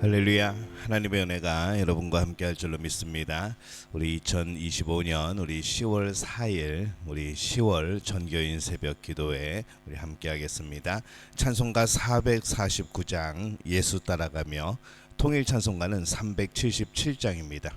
할렐루야. 하나님의 은혜가 여러분과 함께 할 줄로 믿습니다. 우리 2025년 우리 10월 4일 우리 10월 전교인 새벽 기도에 우리 함께 하겠습니다. 찬송가 449장 예수 따라가며, 통일 찬송가는 377장입니다.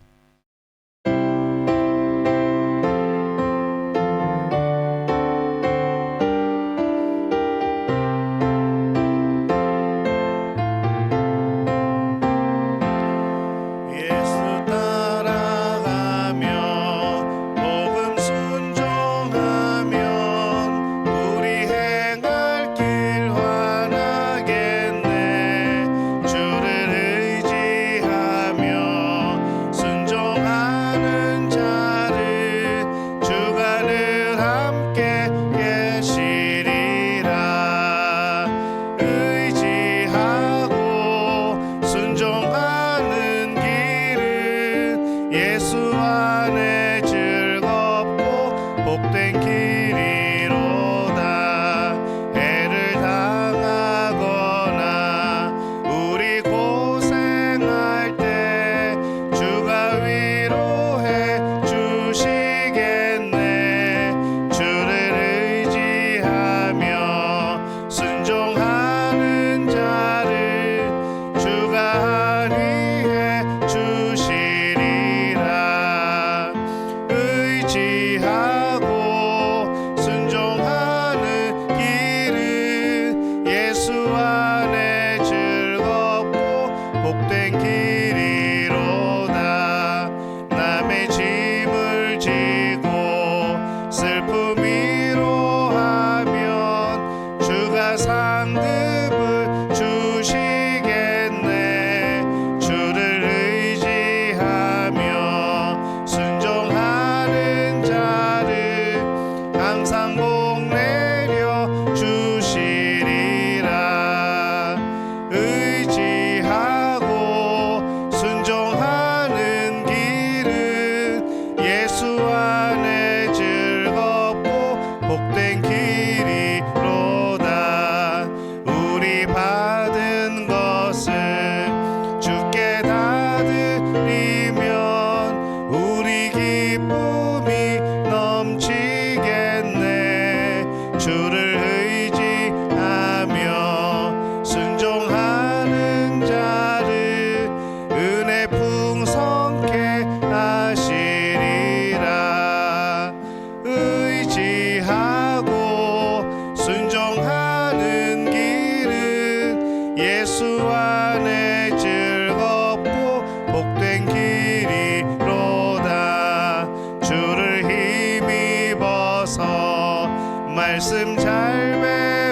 말씀 잘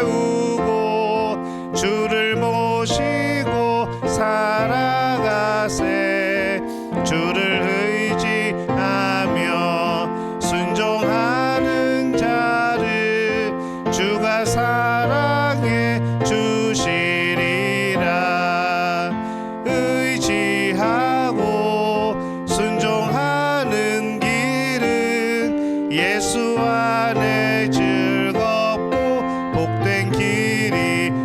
배우고 주를 모시고 살아가세. 주를 의지하며 순종하는 자를 주가 사랑해 주시리라. 의지하고 순종하는 길은 예수 안에 즐겁고 복된 길이로다.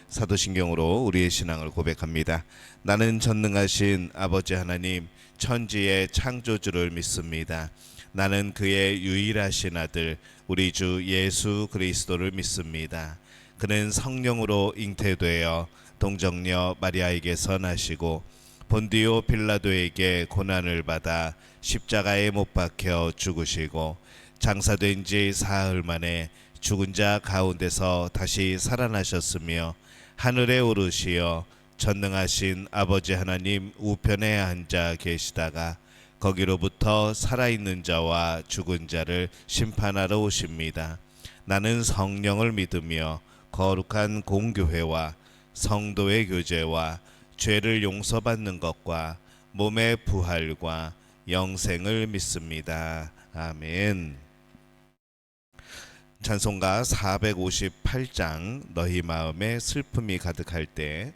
사도신경으로 우리의 신앙을 고백합니다. 나는 전능하신 아버지 하나님, 천지의 창조주를 믿습니다. 나는 그의 유일하신 아들 우리 주 예수 그리스도를 믿습니다. 그는 성령으로 잉태되어 동정녀 마리아에게서 나시고 본디오 빌라도에게 고난을 받아 십자가에 못 박혀 죽으시고 장사된 지 사흘 만에 죽은 자 가운데서 다시 살아나셨으며 하늘에 오르시어 전능하신 아버지 하나님 우편에 앉아 계시다가 거기로부터 살아있는 자와 죽은 자를 심판하러 오십니다. 나는 성령을 믿으며 거룩한 공교회와 성도의 교제와 죄를 용서받는 것과 몸의 부활과 영생을 믿습니다. 아멘. 찬송가 458장 너희 마음에 슬픔이 가득할 때,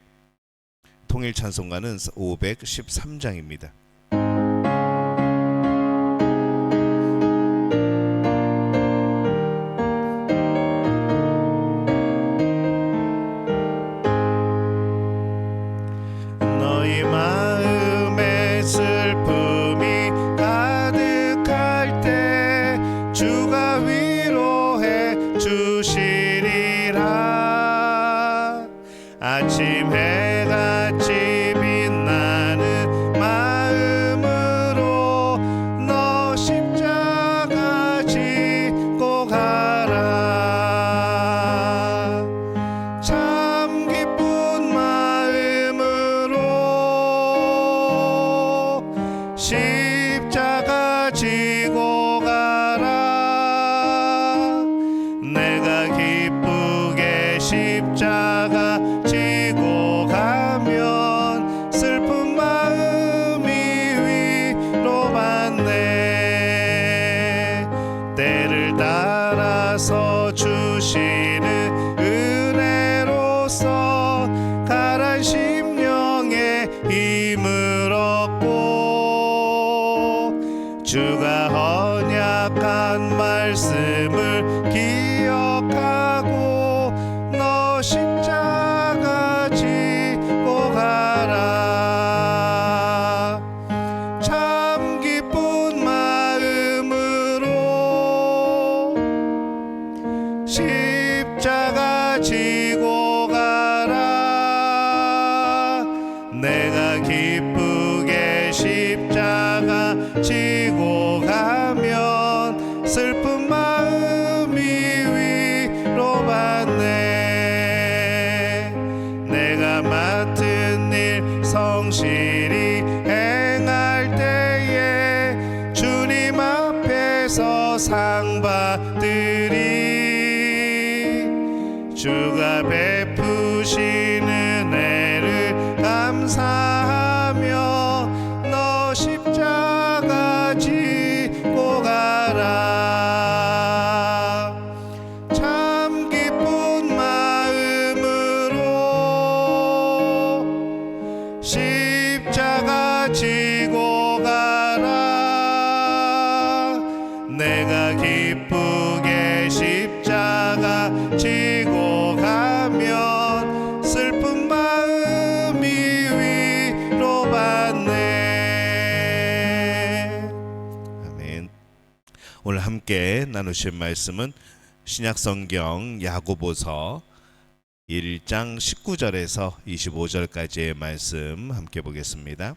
통일 찬송가는 513장입니다. 주시리라. 아침 해같이 빛나는 마음으로 너 십자가 지고 가라. 참 기쁜 마음으로 십자가 지고 가라. 내가 기쁘게 십자가 지고 가면 슬픈 마음이 위로받네. 때를 따라서 주시는 은혜로서 가란 심령의 힘을 얻고 주가 언약한 말씀을 기억하고 너 십자가 지고 가라. 참 기쁜 마음으로 십자가 지고 가라. 내가 기쁘게 십자가 지고 가면 슬픈 마음이 위로받네. 내가 맡은 일 성실히 행할 때에 주님 앞에서 상 받으리. 주가 베푸신 은혜를 감사하며 너 십자가 지고 가라. 참 기쁜 마음으로 십자가 지고 가라. 내가 기쁘게 십자가 지고 가면 슬픈 마음이 위로받네. 아멘. 오늘 함께 나누실 말씀은 신약성경 야고보서 1장 19절에서 25절까지의 말씀 함께 보겠습니다.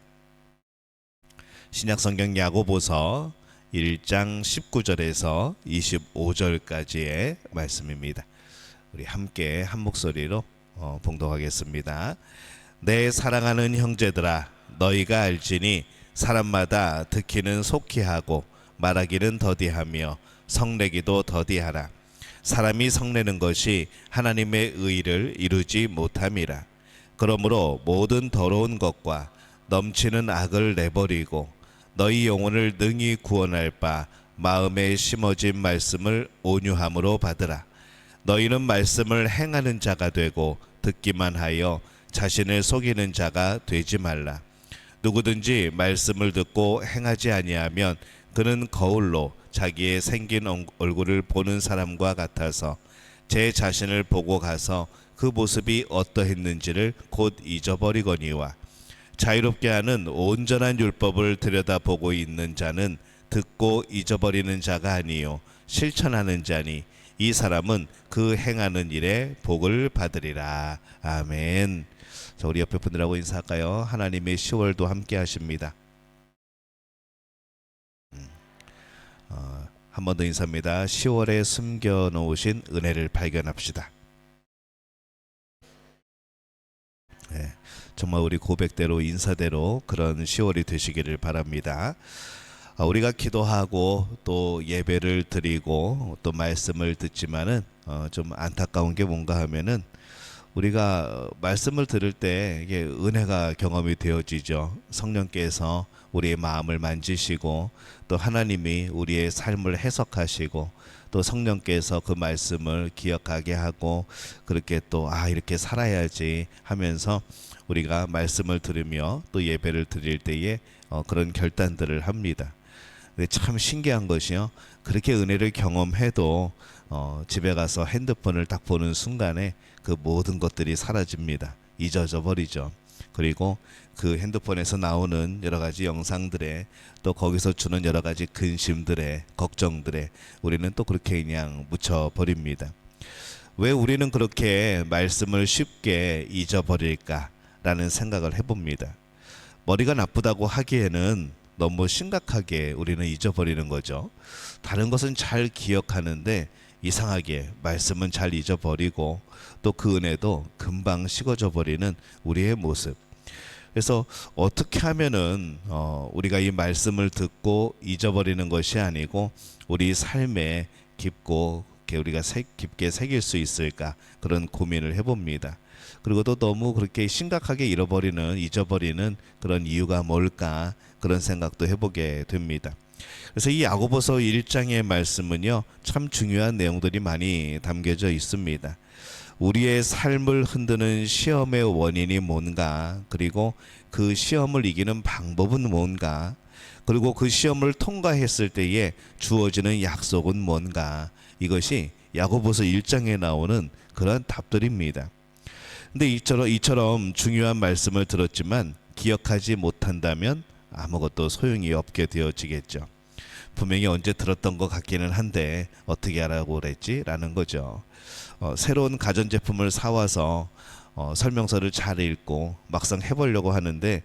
신약성경 야고보서 1장 19절에서 25절까지의 말씀입니다. 우리 함께 한 목소리로 봉독하겠습니다. 내 사랑하는 형제들아, 너희가 알지니 사람마다 듣기는 속히 하고 말하기는 더디하며 성내기도 더디하라. 사람이 성내는 것이 하나님의 의를 이루지 못함이라. 그러므로 모든 더러운 것과 넘치는 악을 내버리고 너희 영혼을 능히 구원할 바 마음에 심어진 말씀을 온유함으로 받으라. 너희는 말씀을 행하는 자가 되고 듣기만 하여 자신을 속이는 자가 되지 말라. 누구든지 말씀을 듣고 행하지 아니하면 그는 거울로 자기의 생긴 얼굴을 보는 사람과 같아서 제 자신을 보고 가서 그 모습이 어떠했는지를 곧 잊어버리거니와 자유롭게 하는 온전한 율법을 들여다보고 있는 자는 듣고 잊어버리는 자가 아니요 실천하는 자니 이 사람은 그 행하는 일에 복을 받으리라. 아멘. 자, 우리 옆에 분들하고 인사할까요? 하나님의 10월도 함께 하십니다. 한 번 더 인사합니다. 10월에 숨겨놓으신 은혜를 발견합시다. 네, 정말 우리 고백대로 인사대로 그런 10월이 되시기를 바랍니다. 우리가 기도하고 또 예배를 드리고 또 말씀을 듣지만은 좀 안타까운 게 뭔가 하면은 우리가 말씀을 들을 때 이게 은혜가 경험이 되어지죠. 성령께서 우리의 마음을 만지시고 또 하나님이 우리의 삶을 해석하시고 또 성령께서 그 말씀을 기억하게 하고 그렇게 또 이렇게 살아야지 하면서 우리가 말씀을 들으며 또 예배를 드릴 때에 그런 결단들을 합니다. 근데 참 신기한 것이요, 그렇게 은혜를 경험해도 집에 가서 핸드폰을 딱 보는 순간에 그 모든 것들이 사라집니다. 잊어져 버리죠. 그리고 그 핸드폰에서 나오는 여러 가지 영상들에 또 거기서 주는 여러 가지 근심들에 걱정들에 우리는 또 그렇게 그냥 묻혀버립니다. 왜 우리는 그렇게 말씀을 쉽게 잊어버릴까라는 생각을 해봅니다. 머리가 나쁘다고 하기에는 너무 심각하게 우리는 잊어버리는 거죠. 다른 것은 잘 기억하는데 이상하게 말씀은 잘 잊어버리고 또 그 은혜도 금방 식어져 버리는 우리의 모습. 그래서 어떻게 하면은 우리가 이 말씀을 듣고 잊어버리는 것이 아니고 우리 삶에 깊고 우리가 깊게 새길 수 있을까, 그런 고민을 해봅니다. 그리고 또 너무 그렇게 심각하게 잊어버리는 그런 이유가 뭘까, 그런 생각도 해보게 됩니다. 그래서 이 야고보서 1장의 말씀은요, 참 중요한 내용들이 많이 담겨져 있습니다. 우리의 삶을 흔드는 시험의 원인이 뭔가, 그리고 그 시험을 이기는 방법은 뭔가, 그리고 그 시험을 통과했을 때에 주어지는 약속은 뭔가, 이것이 야고보서 1장에 나오는 그런 답들입니다. 근데 이처럼 중요한 말씀을 들었지만 기억하지 못한다면 아무것도 소용이 없게 되어지겠죠. 분명히 언제 들었던 것 같기는 한데 어떻게 하라고 그랬지? 라는 거죠. 새로운 가전제품을 사와서 설명서를 잘 읽고 막상 해보려고 하는데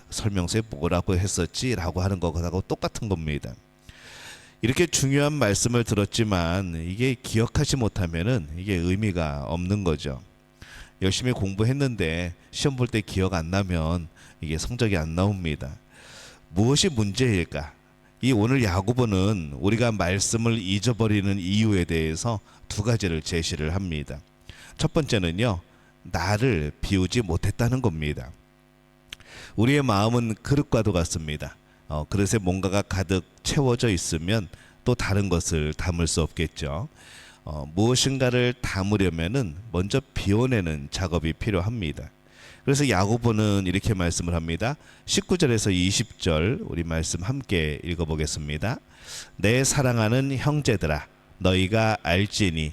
설명서에 뭐라고 했었지? 라고 하는 것하고 똑같은 겁니다. 이렇게 중요한 말씀을 들었지만 이게 기억하지 못하면은 이게 의미가 없는 거죠. 열심히 공부했는데 시험 볼 때 기억 안 나면 이게 성적이 안 나옵니다. 무엇이 문제일까? 이 오늘 야고보는 우리가 말씀을 잊어버리는 이유에 대해서 두 가지를 제시를 합니다. 첫 번째는요, 나를 비우지 못했다는 겁니다. 우리의 마음은 그릇과도 같습니다. 그릇에 뭔가가 가득 채워져 있으면 또 다른 것을 담을 수 없겠죠. 무엇인가를 담으려면은 먼저 비워내는 작업이 필요합니다. 그래서 야고보는 이렇게 말씀을 합니다. 19절에서 20절 우리 말씀 함께 읽어보겠습니다. 내 사랑하는 형제들아, 너희가 알지니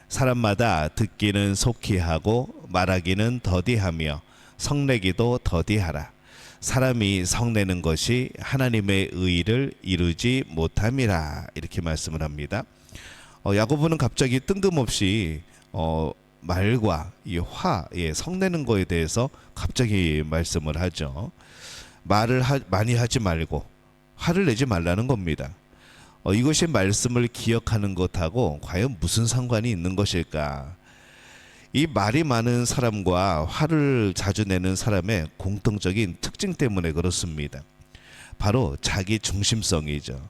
사람마다 듣기는 속히 하고 말하기는 더디하며 성내기도 더디하라. 사람이 성내는 것이 하나님의 의를 이루지 못함이라. 이렇게 말씀을 합니다. 야고보는 갑자기 뜬금없이 말과 이 성내는 거에 대해서 갑자기 말씀을 하죠. 말을 많이 하지 말고 화를 내지 말라는 겁니다. 이것이 말씀을 기억하는 것하고 과연 무슨 상관이 있는 것일까? 이 말이 많은 사람과 화를 자주 내는 사람의 공통적인 특징 때문에 그렇습니다. 바로 자기 중심성이죠.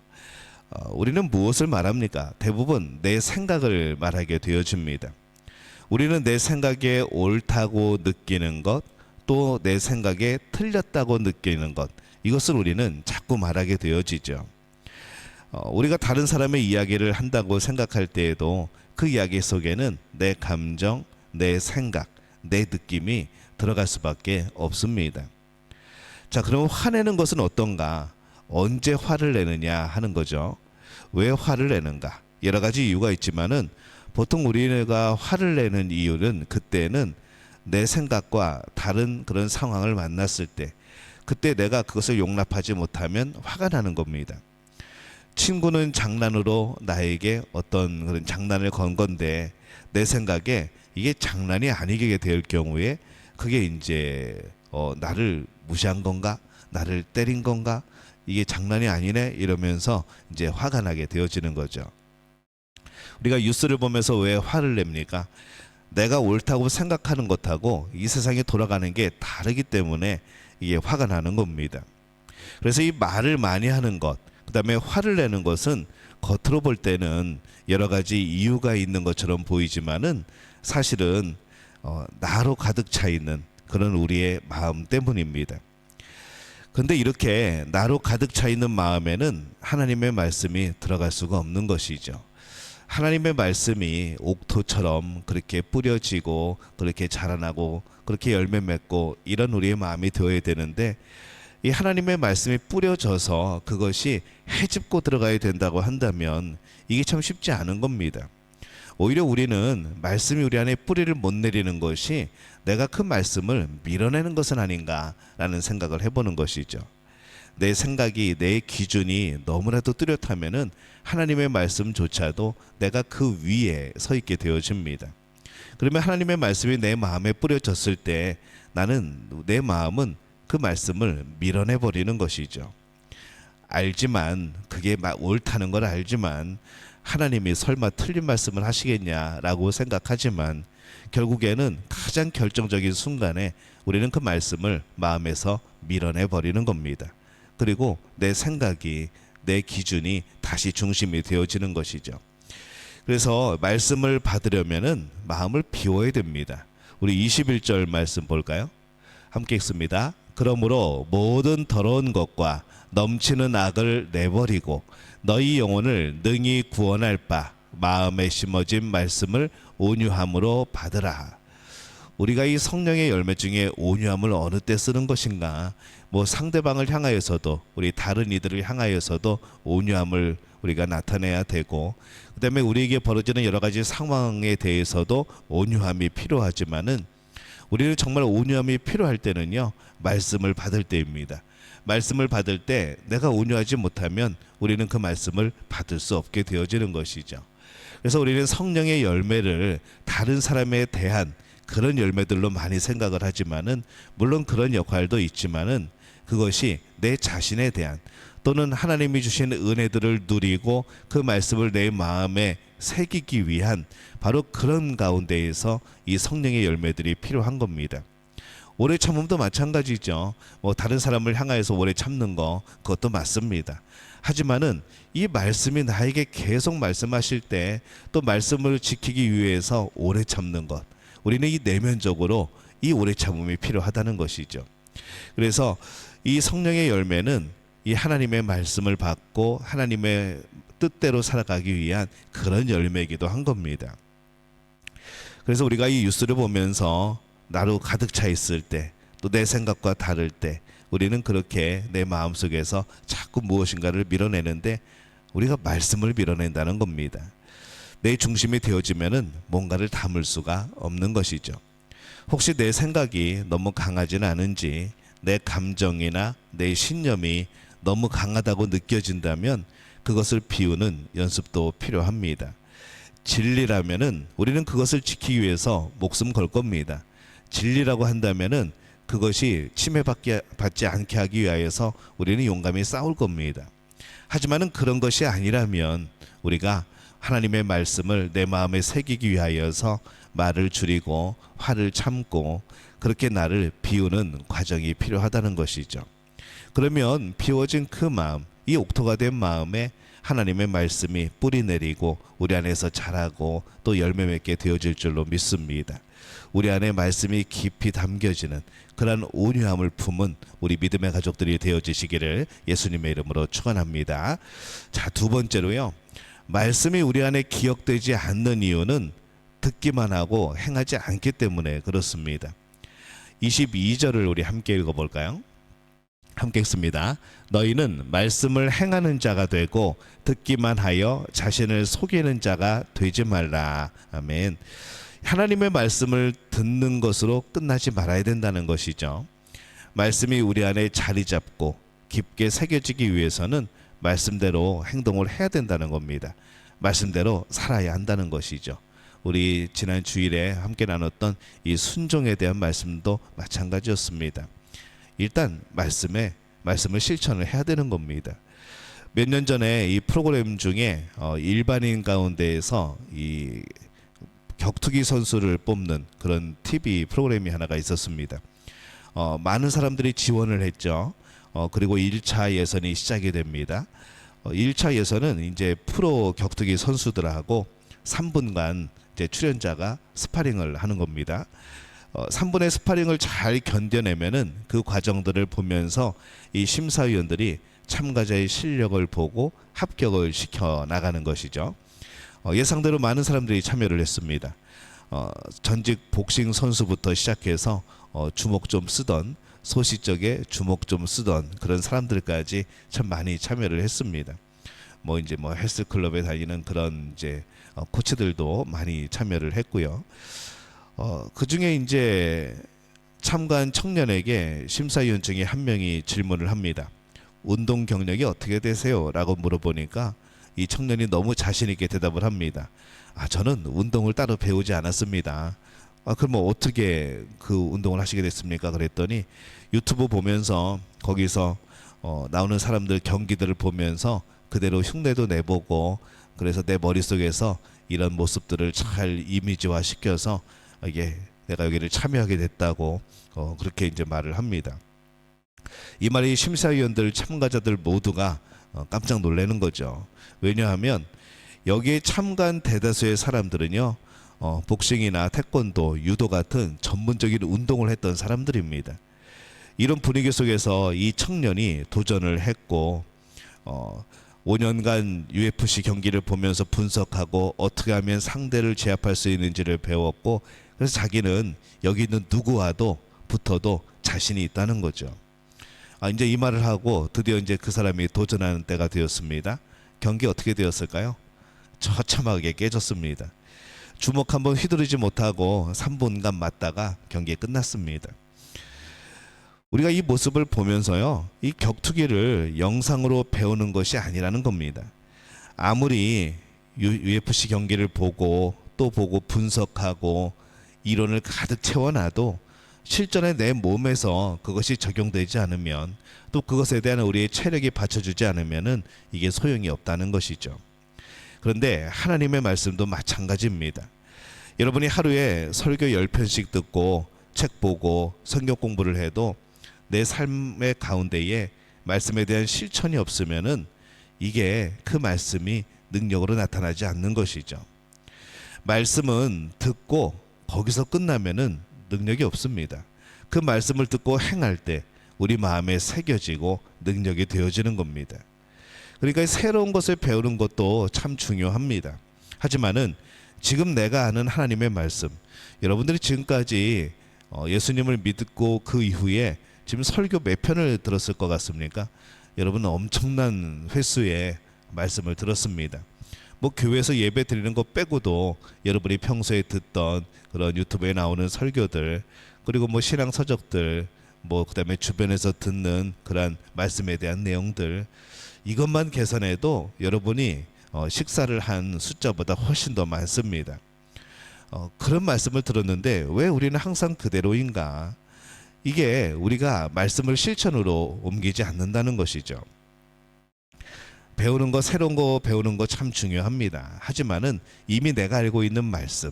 우리는 무엇을 말합니까? 대부분 내 생각을 말하게 되어집니다. 우리는 내 생각에 옳다고 느끼는 것, 또 내 생각에 틀렸다고 느끼는 것, 이것을 우리는 자꾸 말하게 되어지죠. 우리가 다른 사람의 이야기를 한다고 생각할 때에도 그 이야기 속에는 내 감정, 내 생각, 내 느낌이 들어갈 수밖에 없습니다. 자, 그럼 화내는 것은 어떤가? 언제 화를 내느냐 하는 거죠. 왜 화를 내는가? 여러 가지 이유가 있지만은 보통 우리가 화를 내는 이유는 그때는 내 생각과 다른 그런 상황을 만났을 때, 그때 내가 그것을 용납하지 못하면 화가 나는 겁니다. 친구는 장난으로 나에게 어떤 그런 장난을 건 건데 내 생각에 이게 장난이 아니게 될 경우에 그게 이제 나를 무시한 건가? 나를 때린 건가? 이게 장난이 아니네? 이러면서 이제 화가 나게 되어지는 거죠. 우리가 뉴스를 보면서 왜 화를 냅니까? 내가 옳다고 생각하는 것하고 이 세상에 돌아가는 게 다르기 때문에 이게 화가 나는 겁니다. 그래서 이 말을 많이 하는 것, 그 다음에 화를 내는 것은 겉으로 볼 때는 여러 가지 이유가 있는 것처럼 보이지만은 사실은 나로 가득 차 있는 그런 우리의 마음 때문입니다. 그런데 이렇게 나로 가득 차 있는 마음에는 하나님의 말씀이 들어갈 수가 없는 것이죠. 하나님의 말씀이 옥토처럼 그렇게 뿌려지고 그렇게 자라나고 그렇게 열매 맺고 이런 우리의 마음이 되어야 되는데, 이 하나님의 말씀이 뿌려져서 그것이 해집고 들어가야 된다고 한다면 이게 참 쉽지 않은 겁니다. 오히려 우리는 말씀이 우리 안에 뿌리를 못 내리는 것이 내가 그 말씀을 밀어내는 것은 아닌가라는 생각을 해보는 것이죠. 내 생각이, 내 기준이 너무나도 뚜렷하면은 하나님의 말씀조차도 내가 그 위에 서 있게 되어집니다. 그러면 하나님의 말씀이 내 마음에 뿌려졌을 때 나는, 내 마음은 그 말씀을 밀어내 버리는 것이죠. 알지만, 그게 옳다는 걸 알지만 하나님이 설마 틀린 말씀을 하시겠냐라고 생각하지만 결국에는 가장 결정적인 순간에 우리는 그 말씀을 마음에서 밀어내 버리는 겁니다. 그리고 내 생각이, 내 기준이 다시 중심이 되어지는 것이죠. 그래서 말씀을 받으려면은 마음을 비워야 됩니다. 우리 21절 말씀 볼까요? 함께 읽습니다. 그러므로 모든 더러운 것과 넘치는 악을 내버리고 너희 영혼을 능히 구원할 바 마음에 심어진 말씀을 온유함으로 받으라. 우리가 이 성령의 열매 중에 온유함을 어느 때 쓰는 것인가? 뭐 상대방을 향하여서도, 우리 다른 이들을 향하여서도 온유함을 우리가 나타내야 되고, 그다음에 우리에게 벌어지는 여러 가지 상황에 대해서도 온유함이 필요하지만은 우리는 정말 온유함이 필요할 때는요, 말씀을 받을 때입니다. 말씀을 받을 때 내가 온유하지 못하면 우리는 그 말씀을 받을 수 없게 되어지는 것이죠. 그래서 우리는 성령의 열매를 다른 사람에 대한 그런 열매들로 많이 생각을 하지만은, 물론 그런 역할도 있지만은 그것이 내 자신에 대한, 또는 하나님이 주신 은혜들을 누리고 그 말씀을 내 마음에 새기기 위한 바로 그런 가운데에서 이 성령의 열매들이 필요한 겁니다. 오래 참음도 마찬가지죠. 뭐 다른 사람을 향하여서 오래 참는 거, 그것도 맞습니다. 하지만은 이 말씀이 나에게 계속 말씀하실 때 또 말씀을 지키기 위해서 오래 참는 것, 우리는 이 내면적으로 이 오래 참음이 필요하다는 것이죠. 그래서 이 성령의 열매는 이 하나님의 말씀을 받고 하나님의 뜻대로 살아가기 위한 그런 열매이기도 한 겁니다. 그래서 우리가 이 뉴스를 보면서 나로 가득 차 있을 때, 또 내 생각과 다를 때 우리는 그렇게 내 마음속에서 자꾸 무엇인가를 밀어내는데 우리가 말씀을 밀어낸다는 겁니다. 내 중심이 되어지면은 뭔가를 담을 수가 없는 것이죠. 혹시 내 생각이 너무 강하지는 않은지, 내 감정이나 내 신념이 너무 강하다고 느껴진다면 그것을 비우는 연습도 필요합니다. 진리라면은 우리는 그것을 지키기 위해서 목숨 걸 겁니다. 진리라고 한다면은 그것이 침해받지 않게 하기 위하여서 우리는 용감히 싸울 겁니다. 하지만은 그런 것이 아니라면 우리가 하나님의 말씀을 내 마음에 새기기 위하여서 말을 줄이고 화를 참고 그렇게 나를 비우는 과정이 필요하다는 것이죠. 그러면 비워진 그 마음, 이 옥토가 된 마음에 하나님의 말씀이 뿌리 내리고 우리 안에서 자라고 또 열매 맺게 되어질 줄로 믿습니다. 우리 안에 말씀이 깊이 담겨지는 그러한 온유함을 품은 우리 믿음의 가족들이 되어지시기를 예수님의 이름으로 축원합니다. 자, 두 번째로요, 말씀이 우리 안에 기억되지 않는 이유는 듣기만 하고 행하지 않기 때문에 그렇습니다. 22절을 우리 함께 읽어볼까요? 함께 읽습니다. 너희는 말씀을 행하는 자가 되고 듣기만 하여 자신을 속이는 자가 되지 말라. 아멘. 하나님의 말씀을 듣는 것으로 끝나지 말아야 된다는 것이죠. 말씀이 우리 안에 자리 잡고 깊게 새겨지기 위해서는 말씀대로 행동을 해야 된다는 겁니다. 말씀대로 살아야 한다는 것이죠. 우리 지난 주일에 함께 나눴던 이 순종에 대한 말씀도 마찬가지였습니다. 일단 말씀을 실천을 해야 되는 겁니다. 몇 년 전에 이 프로그램 중에 일반인 가운데에서 이 격투기 선수를 뽑는 그런 TV 프로그램이 하나가 있었습니다. 많은 사람들이 지원을 했죠. 그리고 1차 예선이 시작이 됩니다. 1차 예선은 이제 프로 격투기 선수들하고 3분간 이제 출연자가 스파링을 하는 겁니다. 3분의 스파링을 잘 견뎌내면은 그 과정들을 보면서 이 심사위원들이 참가자의 실력을 보고 합격을 시켜 나가는 것이죠. 예상대로 많은 사람들이 참여를 했습니다. 전직 복싱 선수부터 시작해서 주먹 좀 쓰던, 소시적에 주먹 좀 쓰던 그런 사람들까지 참 많이 참여를 했습니다. 이제 헬스클럽에 다니는 그런 이제 코치들도 많이 참여를 했고요. 그 중에 이제 참가한 청년에게 심사위원 중에 한 명이 질문을 합니다. 운동 경력이 어떻게 되세요? 라고 물어보니까 이 청년이 너무 자신 있게 대답을 합니다. 저는 운동을 따로 배우지 않았습니다. 그럼 뭐 어떻게 그 운동을 하시게 됐습니까? 그랬더니 유튜브 보면서 거기서 나오는 사람들 경기들을 보면서 그대로 흉내도 내보고, 그래서 내 머릿속에서 이런 모습들을 잘 이미지화 시켜서 이게 내가 여기를 참여하게 됐다고 그렇게 이제 말을 합니다. 이 말이 심사위원들 참가자들 모두가 깜짝 놀라는 거죠. 왜냐하면 여기에 참가한 대다수의 사람들은요, 복싱이나 태권도, 유도 같은 전문적인 운동을 했던 사람들입니다. 이런 분위기 속에서 이 청년이 도전을 했고 5년간 UFC 경기를 보면서 분석하고 어떻게 하면 상대를 제압할 수 있는지를 배웠고, 그래서 자기는 여기 있는 누구와도 붙어도 자신이 있다는 거죠. 이제 이 말을 하고 드디어 이제 그 사람이 도전하는 때가 되었습니다. 경기 어떻게 되었을까요? 처참하게 깨졌습니다. 주먹 한번 휘두르지 못하고 3분간 맞다가 경기 끝났습니다. 우리가 이 모습을 보면서요, 이 격투기를 영상으로 배우는 것이 아니라는 겁니다. 아무리 UFC 경기를 보고 또 보고 분석하고 이론을 가득 채워놔도 실전에 내 몸에서 그것이 적용되지 않으면, 또 그것에 대한 우리의 체력이 받쳐주지 않으면은 이게 소용이 없다는 것이죠. 그런데 하나님의 말씀도 마찬가지입니다. 여러분이 하루에 설교 10편씩 듣고 책 보고 성경 공부를 해도 내 삶의 가운데에 말씀에 대한 실천이 없으면은 이게 그 말씀이 능력으로 나타나지 않는 것이죠. 말씀은 듣고 거기서 끝나면은 능력이 없습니다. 그 말씀을 듣고 행할 때 우리 마음에 새겨지고 능력이 되어지는 겁니다. 그러니까 새로운 것을 배우는 것도 참 중요합니다. 하지만은 지금 내가 아는 하나님의 말씀, 여러분들이 지금까지 예수님을 믿고 그 이후에 지금 설교 몇 편을 들었을 것 같습니까? 여러분 엄청난 횟수의 말씀을 들었습니다. 뭐 교회에서 예배 드리는 것 빼고도 여러분이 평소에 듣던 그런 유튜브에 나오는 설교들, 그리고 뭐 신앙 서적들, 뭐 그다음에 주변에서 듣는 그런 말씀에 대한 내용들, 이것만 계산해도 여러분이 식사를 한 숫자보다 훨씬 더 많습니다. 그런 말씀을 들었는데 왜 우리는 항상 그대로인가? 이게 우리가 말씀을 실천으로 옮기지 않는다는 것이죠. 배우는 거, 새로운 거 배우는 거 참 중요합니다. 하지만은 이미 내가 알고 있는 말씀,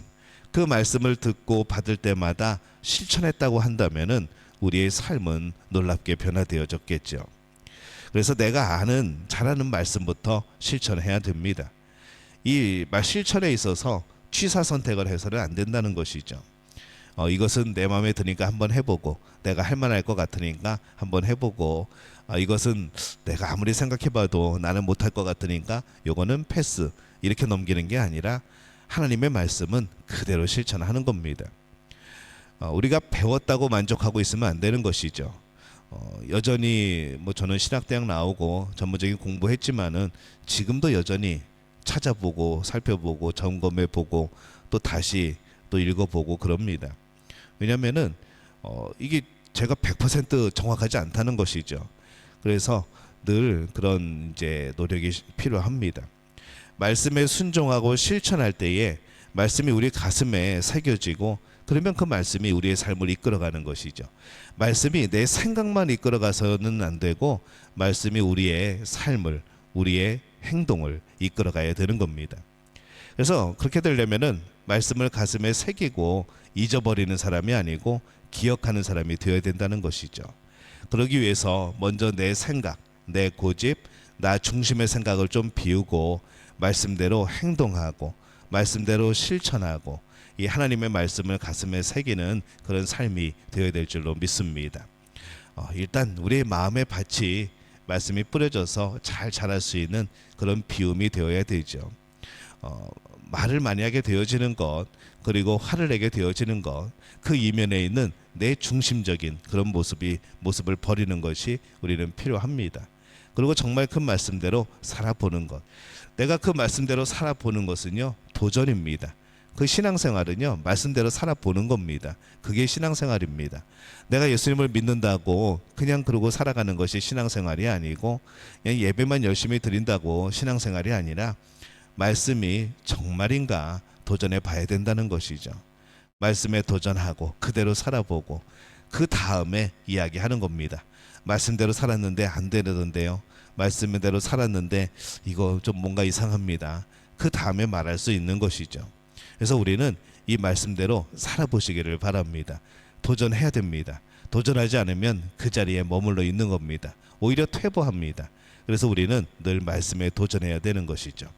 그 말씀을 듣고 받을 때마다 실천했다고 한다면은 우리의 삶은 놀랍게 변화되어졌겠죠. 그래서 내가 아는, 잘하는 말씀부터 실천해야 됩니다. 이 실천에 있어서 취사 선택을 해서는 안 된다는 것이죠. 이것은 내 마음에 드니까 한번 해보고, 내가 할 만할 것 같으니까 한번 해보고, 이것은 내가 아무리 생각해봐도 나는 못할 것 같으니까 요거는 패스, 이렇게 넘기는 게 아니라 하나님의 말씀은 그대로 실천하는 겁니다. 우리가 배웠다고 만족하고 있으면 안 되는 것이죠. 여전히 뭐 저는 신학대학 나오고 전문적인 공부했지만은 지금도 여전히 찾아보고 살펴보고 점검해보고 또 다시 또 읽어보고 그럽니다. 왜냐하면은 이게 제가 100% 정확하지 않다는 것이죠. 그래서 늘 그런 이제 노력이 필요합니다. 말씀에 순종하고 실천할 때에 말씀이 우리 가슴에 새겨지고, 그러면 그 말씀이 우리의 삶을 이끌어가는 것이죠. 말씀이 내 생각만 이끌어가서는 안 되고 말씀이 우리의 삶을, 우리의 행동을 이끌어가야 되는 겁니다. 그래서 그렇게 되려면은 말씀을 가슴에 새기고 잊어버리는 사람이 아니고 기억하는 사람이 되어야 된다는 것이죠. 그러기 위해서 먼저 내 생각, 내 고집, 나 중심의 생각을 좀 비우고 말씀대로 행동하고 말씀대로 실천하고 이 하나님의 말씀을 가슴에 새기는 그런 삶이 되어야 될 줄로 믿습니다. 일단 우리의 마음의 밭이 말씀이 뿌려져서 잘 자랄 수 있는 그런 비움이 되어야 되죠. 말을 많이 하게 되어지는 것, 그리고 화를 내게 되어지는 것, 그 이면에 있는 내 중심적인 그런 모습을 버리는 것이 우리는 필요합니다. 그리고 정말 그 말씀대로 살아보는 것, 내가 그 말씀대로 살아보는 것은요 도전입니다. 그 신앙생활은요, 말씀대로 살아보는 겁니다. 그게 신앙생활입니다. 내가 예수님을 믿는다고 그냥 그러고 살아가는 것이 신앙생활이 아니고, 그냥 예배만 열심히 드린다고 신앙생활이 아니라 말씀이 정말인가 도전해 봐야 된다는 것이죠. 말씀에 도전하고 그대로 살아보고 그 다음에 이야기하는 겁니다. 말씀대로 살았는데 안 되던데요. 말씀대로 살았는데 이거 좀 뭔가 이상합니다. 그 다음에 말할 수 있는 것이죠. 그래서 우리는 이 말씀대로 살아보시기를 바랍니다. 도전해야 됩니다. 도전하지 않으면 그 자리에 머물러 있는 겁니다. 오히려 퇴보합니다. 그래서 우리는 늘 말씀에 도전해야 되는 것이죠.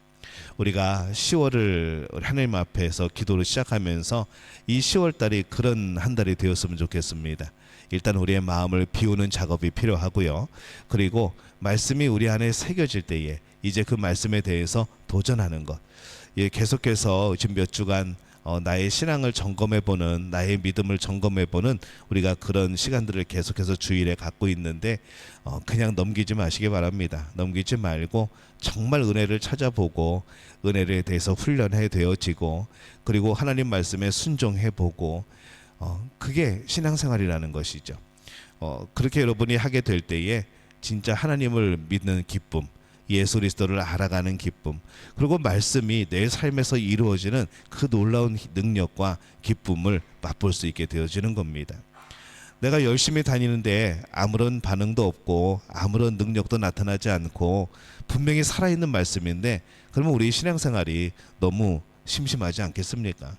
우리가 10월을 하나님 앞에서 기도를 시작하면서 이 10월 달이 그런 한 달이 되었으면 좋겠습니다. 일단 우리의 마음을 비우는 작업이 필요하고요. 그리고 말씀이 우리 안에 새겨질 때에 이제 그 말씀에 대해서 도전하는 것. 예, 계속해서 지금 몇 주간 나의 신앙을 점검해보는, 나의 믿음을 점검해보는 우리가 그런 시간들을 계속해서 주일에 갖고 있는데 그냥 넘기지 마시기 바랍니다. 넘기지 말고 정말 은혜를 찾아보고 은혜에 대해서 훈련해 되어지고 그리고 하나님 말씀에 순종해보고 그게 신앙생활이라는 것이죠. 그렇게 여러분이 하게 될 때에 진짜 하나님을 믿는 기쁨, 예수 그리스도를 알아가는 기쁨, 그리고 말씀이 내 삶에서 이루어지는 그 놀라운 능력과 기쁨을 맛볼 수 있게 되어지는 겁니다. 내가 열심히 다니는데 아무런 반응도 없고 아무런 능력도 나타나지 않고 분명히 살아있는 말씀인데 그러면 우리 신앙생활이 너무 심심하지 않겠습니까?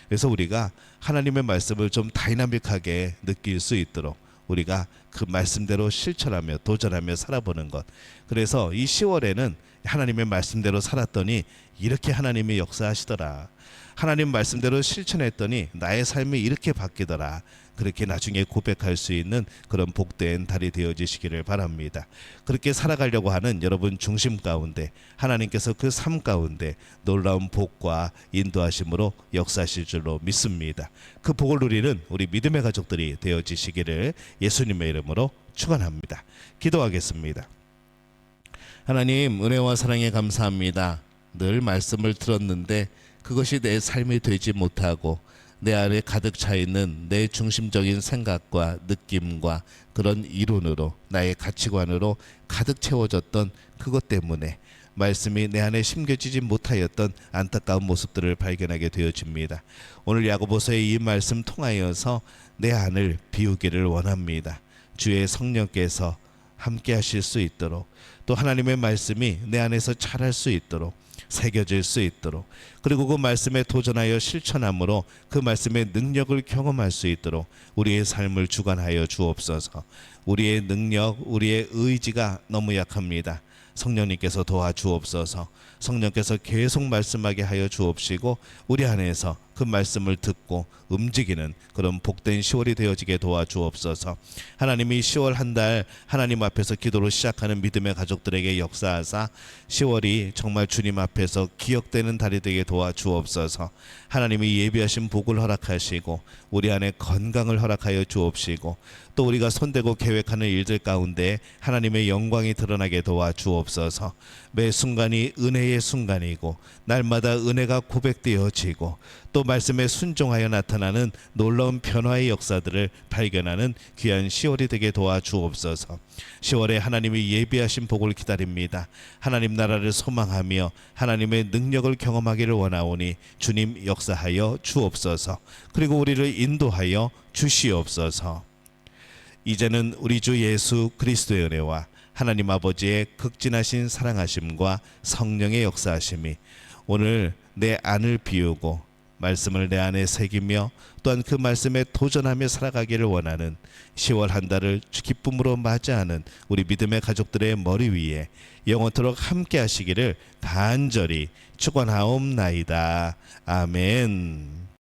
그래서 우리가 하나님의 말씀을 좀 다이나믹하게 느낄 수 있도록 우리가 그 말씀대로 실천하며 도전하며 살아보는 것. 그래서 이 10월에는 하나님의 말씀대로 살았더니 이렇게 하나님이 역사하시더라. 하나님 말씀대로 실천했더니 나의 삶이 이렇게 바뀌더라. 그렇게 나중에 고백할 수 있는 그런 복된 달이 되어지시기를 바랍니다. 그렇게 살아가려고 하는 여러분 중심 가운데 하나님께서 그 삶 가운데 놀라운 복과 인도하심으로 역사하실 줄로 믿습니다. 그 복을 누리는 우리 믿음의 가족들이 되어지시기를 예수님의 이름으로 축원합니다. 기도하겠습니다. 하나님, 은혜와 사랑에 감사합니다. 늘 말씀을 들었는데 그것이 내 삶이 되지 못하고 내 안에 가득 차 있는 내 중심적인 생각과 느낌과 그런 이론으로 나의 가치관으로 가득 채워졌던 그것 때문에 말씀이 내 안에 심겨지지 못하였던 안타까운 모습들을 발견하게 되어집니다. 오늘 야고보서의 이 말씀 통하여서 내 안을 비우기를 원합니다. 주의 성령께서 함께 하실 수 있도록 또 하나님의 말씀이 내 안에서 자랄 수 있도록 새겨질 수 있도록 그리고 그 말씀에 도전하여 실천함으로 그 말씀의 능력을 경험할 수 있도록 우리의 삶을 주관하여 주옵소서. 우리의 능력, 우리의 의지가 너무 약합니다. 성령님께서 도와주옵소서. 성령께서 계속 말씀하게 하여 주옵시고 우리 안에서 그 말씀을 듣고 움직이는 그런 복된 10월이 되어지게 도와주옵소서. 하나님이 10월 한 달 하나님 앞에서 기도로 시작하는 믿음의 가족들에게 역사하사 10월이 정말 주님 앞에서 기억되는 달이 되게 도와주옵소서. 하나님이 예비하신 복을 허락하시고 우리 안에 건강을 허락하여 주옵시고 또 우리가 손대고 계획하는 일들 가운데 하나님의 영광이 드러나게 도와주옵소서. 매 순간이 은혜의 순간이고 날마다 은혜가 고백되어지고 또 말씀에 순종하여 나타나는 놀라운 변화의 역사들을 발견하는 귀한 10월이 되게 도와주옵소서. 10월에 하나님이 예비하신 복을 기다립니다. 하나님 나라를 소망하며 하나님의 능력을 경험하기를 원하오니 주님 역사하여 주옵소서. 그리고 우리를 인도하여 주시옵소서. 이제는 우리 주 예수 그리스도의 은혜와 하나님 아버지의 극진하신 사랑하심과 성령의 역사하심이 오늘 내 안을 비우고 말씀을 내 안에 새기며 또한 그 말씀에 도전하며 살아가기를 원하는 10월 한 달을 기쁨으로 맞이하는 우리 믿음의 가족들의 머리 위에 영원토록 함께 하시기를 간절히 축원하옵나이다. 아멘.